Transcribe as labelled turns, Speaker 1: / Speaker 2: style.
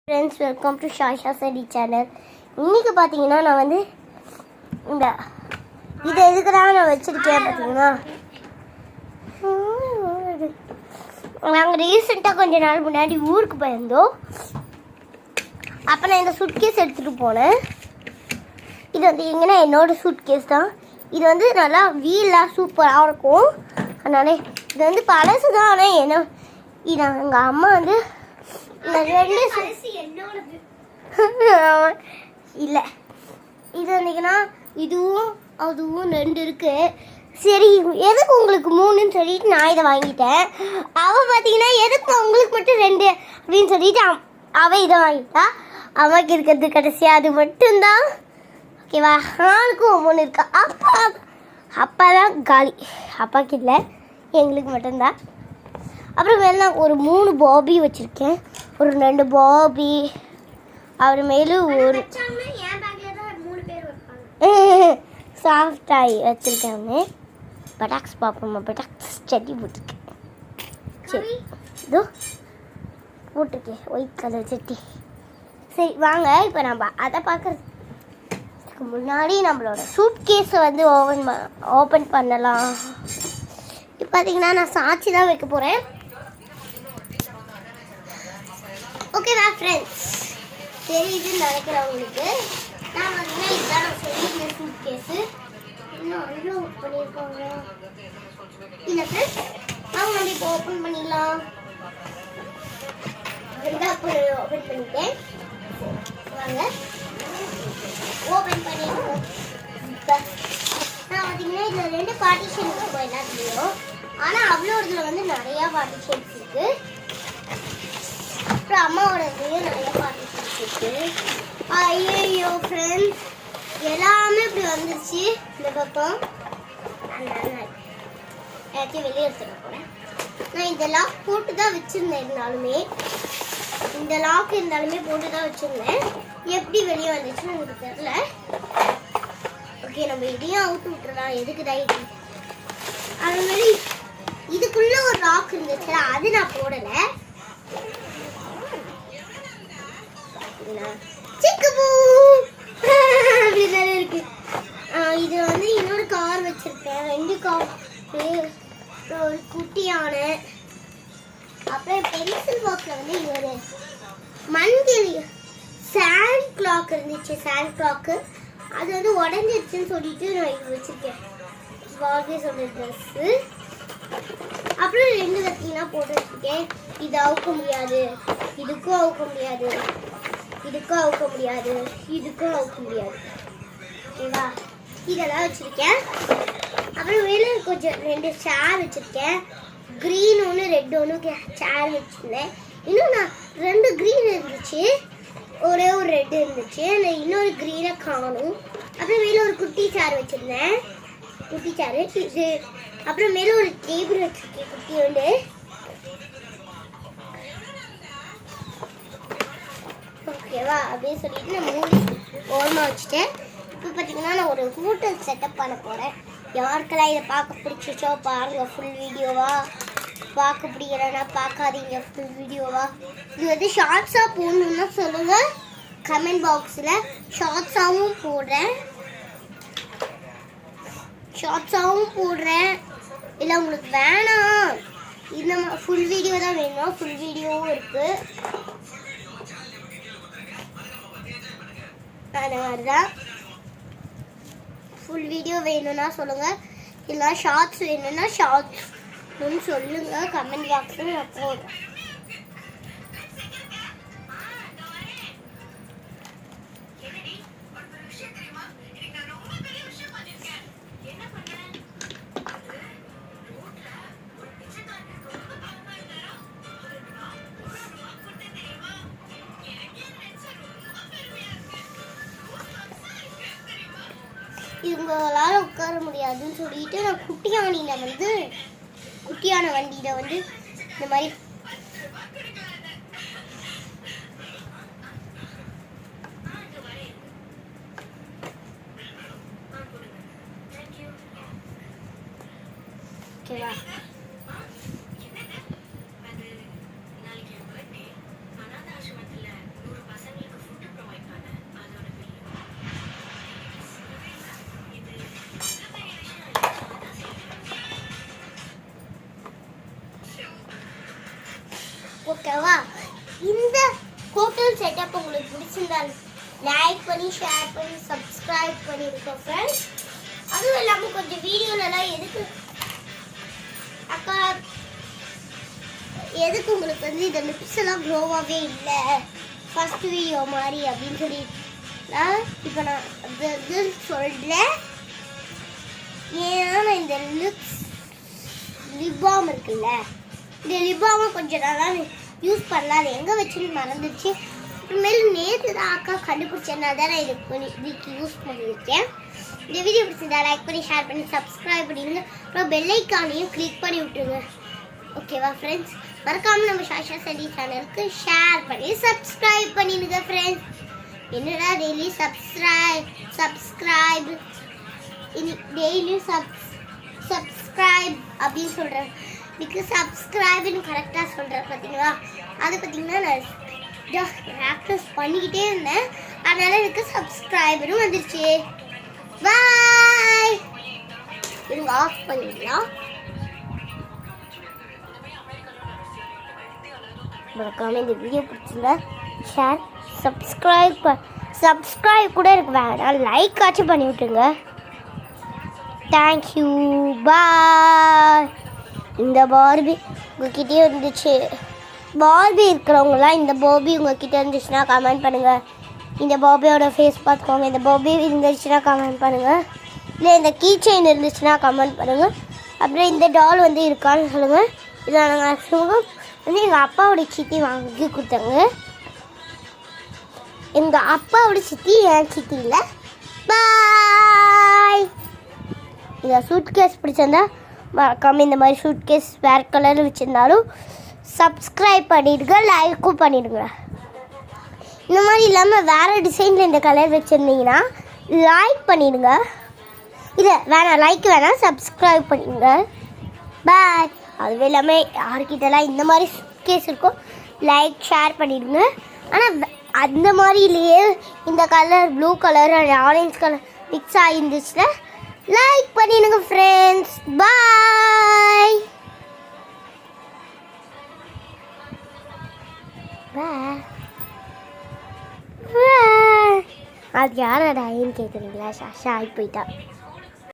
Speaker 1: Friends, welcome to ஷாஷா சடி channel. இன்றைக்கி பார்த்தீங்கன்னா நான் வந்து இந்த இதை எதுக்குதான் நான் வச்சுருக்கேன் பார்த்தீங்கன்னா, நாங்கள் ரீசெண்டாக கொஞ்ச நாள் முன்னாடி ஊருக்கு போயிருந்தோம். அப்போ நான் இந்த சூட்கேஸ் எடுத்துகிட்டு போனேன். இது வந்து எங்கன்னா என்னோடய சூட்கேஸ் தான். இது வந்து நல்லா வீலாக சூப்பராக இருக்கும். அதனால இது வந்து பழசு தான். ஆனால் என்ன இது எங்கள் அம்மா வந்து இந்த ரெண்டு இல்லை, இது வந்தீங்கன்னா இதுவும் அதுவும் ரெண்டு இருக்கு. சரி, எதுக்கு உங்களுக்கு மூணுன்னு சொல்லிட்டு நான் இதை வாங்கிட்டேன். அவள் பார்த்தீங்கன்னா எதுக்கு உங்களுக்கு மட்டும் ரெண்டு அப்படின்னு சொல்லிட்டு அவள் இதை வாங்கிட்டா. அம்மாவுக்கு இருக்கிறது கடைசியாக அது மட்டும்தான். ஓகேவா? ஆளுக்கும் மூணு இருக்கா. அப்பா தான் காலி. அப்பாவுக்கு இல்லை, எங்களுக்கு மட்டும்தான். அப்புறம் மேலே நான் ஒரு 3 பாபி வச்சுருக்கேன். ஒரு 2 பாபி, அவர் மேலும் ஒரு சாஃப்ட் ஆகி வச்சுருக்காங்க. பட்டாக்ஸ் பார்ப்போம்மா. பட்டாக்ஸ் சட்டி போட்டிருக்கேன். சரி, இதோ போட்டிருக்கேன் ஒயிட் கலர் சட்டி. சரி வாங்க, இப்போ நம்ம அதை பார்க்குறதுக்கு முன்னாடி நம்மளோட சூட் கேஸை வந்து ஓப்பன் பண்ணலாம். இப்போ பார்த்தீங்கன்னா நான் சாட்சி தான் வைக்க போகிறேன். ஓகேவா ஃப்ரெண்ட்ஸ்? தெரியுதுன்னு நினைக்கிறவங்களுக்கு நான் பார்த்தீங்கன்னா இதுதான் நான் சொல்லியிருந்தேன் சூட் கேஸு. இன்னும் அவ்வளோ ஒர்க் பண்ணியிருக்காங்க. இல்லை ஃப்ரெண்ட்ஸ், அவங்க நம்ம இப்போ ஓப்பன் பண்ணிடலாம். ஓப்பன் பண்ணிட்டேன். வாங்க ஓப்பன் பண்ணிடுவோம். நான் பார்த்தீங்கன்னா இதில் 2 பார்ட்டிஷன் இருக்கும் எல்லாத்துலேயும். ஆனால் அவ்வளோ இதில் வந்து நிறையா பார்ட்டிஷன்ஸ் இருக்குது. அப்புறம் அம்மாவோட இதுலேயும் நிறையா பார்ட்டிஷன்ஸ் இருக்குது. ஐயோ ஃப்ரெண்ட்ஸ், எல்லாமே இப்படி வந்துருச்சு. இந்த பக்கம் எல்லாத்தையும் வெளியே எடுத்துட போகிறேன். நான் இந்த லாக் போட்டு தான் வச்சுருந்தேன். இந்த லாக் இருந்தாலுமே போட்டு தான் வச்சுருந்தேன். எப்படி வெளியே வந்துச்சுன்னு எனக்கு தெரியல. ஓகே, நம்ம இதையும் அவுட்டு விட்டுறலாம். எதுக்கு டைரி அது மாதிரி இதுக்குள்ள ஒரு லாக் இருந்துச்சு, அது நான் போடலை. அப்படிதானே இருக்கு. இது வந்து இன்னொரு கார் வச்சிருக்கேன். 2 கார், ஒரு குட்டியான. அப்புறம் பென்சில் பாக்ஸ்ல வந்து இது ஒரு மண்கிளி சாண்ட் கிளாக் இருந்துச்சு. சாண்ட் கிளாக்கு அது வந்து உடஞ்சிருச்சுன்னு சொல்லிட்டு நான் இது வச்சிருக்கேன். வாகேஸோட ட்ரெஸ்ஸு. அப்புறம் 2 கத்தினா போட்டு வச்சிருக்கேன். இது அவுக்க முடியாது, இதுக்கும் அவுக்க முடியாது, இதுக்கும் அவுக்க முடியாது, இதுக்கும் அவுக்க முடியாது. ஓகேவா? இதெல்லாம் வச்சுருக்கேன். அப்புறம் வேலை கொஞ்சம் 2 சேர் வச்சுருக்கேன். க்ரீன் ஒன்று, ரெட் ஒன்று சேர் வச்சுருந்தேன். இன்னும் நான் 2 க்ரீன் இருந்துச்சு, ஒரே ஒரு ரெட் இருந்துச்சு. நான் இன்னொரு க்ரீனை காணும். அப்புறம் மேலே ஒரு குட்டி சேர் வச்சுருந்தேன். குட்டி சேரு இது. அப்புறம் மேலே ஒரு டேபிள் வச்சுருக்கேன் குட்டி ஒன்று. ஓகேவா? அப்படின்னு சொல்லிட்டு நான் மூடி ஓரமாக வச்சுட்டேன். இப்போ பார்த்தீங்கன்னா நான் ஒரு ஹோட்டல் செட்டப் பண்ண போகிறேன். யாருக்கெல்லாம் இதை பார்க்க பிடிச்சிச்சோ பாருங்கள் ஃபுல் வீடியோவா. பார்க்க பிடிக்கிறேன்னா பார்க்காதீங்க, ஃபுல் வீடியோவா. இது வந்து ஷார்ட்ஸாக போடணுன்னா சொல்லுங்கள் கமெண்ட் பாக்ஸில். ஷார்ட்ஸாகவும் போடுறேன், இல்லை உங்களுக்கு வேணாம் இந்த ஃபுல் வீடியோ தான் வேணும், ஃபுல் வீடியோவும் இருக்குது. அந்த மாதிரி தான் ஃபுல் வீடியோ வேணும்னா சொல்லுங்கள். இல்லை ஷார்ட்ஸ் வேணும்னா ஷார்ட்ஸ்ன்னு சொல்லுங்கள் கமெண்ட் பாக்ஸில். நான் போடுறேன். இவங்களால உட்கார முடியாதுன்னு சொல்லிட்டு நான் குட்டியான வண்டியில் வந்து இந்த மாதிரி ஓகேவா? ஹோட்டல் செட்டப் உங்களுக்கு பிடிச்சிருந்தால் லைக் பண்ணி ஷேர் பண்ணி சப்ஸ்கிரைப் பண்ணிருங்க ஃப்ரெண்ட்ஸ். அதுவும் இல்லாமல் கொஞ்சம் வீடியோலலாம் எதுக்கு உங்களுக்கு வந்து இந்த லிப்ஸ் எல்லாம் க்ளோவாகவே இல்லை ஃபர்ஸ்ட் வீடியோ மாதிரி அப்படின்னு சொல்லி இப்போ நான் சொல்கிறேன். ஏன்னா இந்த லிப் பாம் இருக்குல்ல, இந்த லிப் பாமை கொஞ்சம் நல்லா யூஸ் பண்ணலாம். அது எங்கே வச்சுன்னு மறந்துச்சு. அப்புறமேலு நேற்று தான் அக்கா கண்டுபிடிச்சேன்னா தான் நான் இதுக்கு யூஸ் பண்ணியிருக்கேன். இந்த வீடியோ பிடிச்சிருந்தா லைக் பண்ணி ஷேர் பண்ணி சப்ஸ்கிரைப் பண்ணிடுங்க. அப்புறம் பெல் ஐக்கானையும் கிளிக் பண்ணி விட்டுருங்க. ஓகேவா ஃப்ரெண்ட்ஸ்? மறக்காமல் நம்ம சாஷா சடி சேனலுக்கு ஷேர் பண்ணி சப்ஸ்கிரைப் பண்ணிடுங்க ஃப்ரெண்ட்ஸ். என்னடா டெய்லி சப்ஸ்கிரைப் டெய்லியும் சப்ஸ்கிரைப் அப்படின்னு சொல்கிறேன். இதுக்கு சப்ஸ்கிரைப்னு கரெக்டாக சொல்கிறேன் பார்த்தீங்களா? அது பார்த்தீங்கன்னா நான் ப்ராக்டிஸ் பண்ணிக்கிட்டே இருந்தேன். அதனால் எனக்கு சப்ஸ்கிரைபரும் வந்துருச்சு. பாய். இருங்க ஆஃப் பண்ணிடலாம். மறக்காம இந்த வீடியோ பிடிச்சிருந்தா ஷேர் சப்ஸ்கிரைப் கூட எனக்கு வேணாம், லைக் ஆச்சும் பண்ணி விட்டுருங்க. தேங்க்யூ. பாய். இந்த பார்பி உங்ககிட்டயே இருந்துச்சு. பார்பி இருக்கிறவங்களாம் இந்த பார்பி உங்ககிட்ட இருந்துச்சுன்னா கமெண்ட் பண்ணுங்கள். இந்த பார்பியோட ஃபேஸ் பார்த்துக்கோங்க. இந்த பார்பி இருந்துச்சுன்னா கமெண்ட் பண்ணுங்கள். இல்லை இந்த கீ செயின் இருந்துச்சுன்னா கமெண்ட் பண்ணுங்கள். அப்புறம் இந்த டால் வந்து இருக்கான்னு சொல்லுங்கள். இதை நாங்கள் வந்து எங்கள் அப்பாவோட சித்தி வாங்கி கொடுத்தாங்க. எங்கள் அப்பாவோட சித்தி என் சித்தி இல்லை. பாய். இந்த சூட்கேஸ் பிடிச்சிருந்தா மறக்காமல் இந்த மாதிரி சூட்கேஸ் வேறு கலரில் வச்சுருந்தாலும் சப்ஸ்கிரைப் பண்ணிடுங்க, லைக்கும் பண்ணிடுங்க. இந்த மாதிரி இல்லாமல் வேறு டிசைனில் இந்த கலர் வச்சுருந்தீங்கன்னா லைக் பண்ணிடுங்க. இல்லை வேணாம், லைக் வேணாம், சப்ஸ்கிரைப் பண்ணிடுங்க. பாய். அதுவே இல்லாமல் யார்கிட்டலாம் இந்த மாதிரி சூட்கேஸ் இருக்கோ லைக் ஷேர் பண்ணிடுங்க. ஆனால் அந்த மாதிரிலேயே இந்த colour blue colour orange colour mix ஆகிருந்துச்சுன்னா லைக் பண்ணிடுங்க ஃப்ரெண்ட்ஸ். பாய். அது யாரோட ஐன்னு கேட்குறீங்களா? ஷாஷா ஆகி போயிட்டா.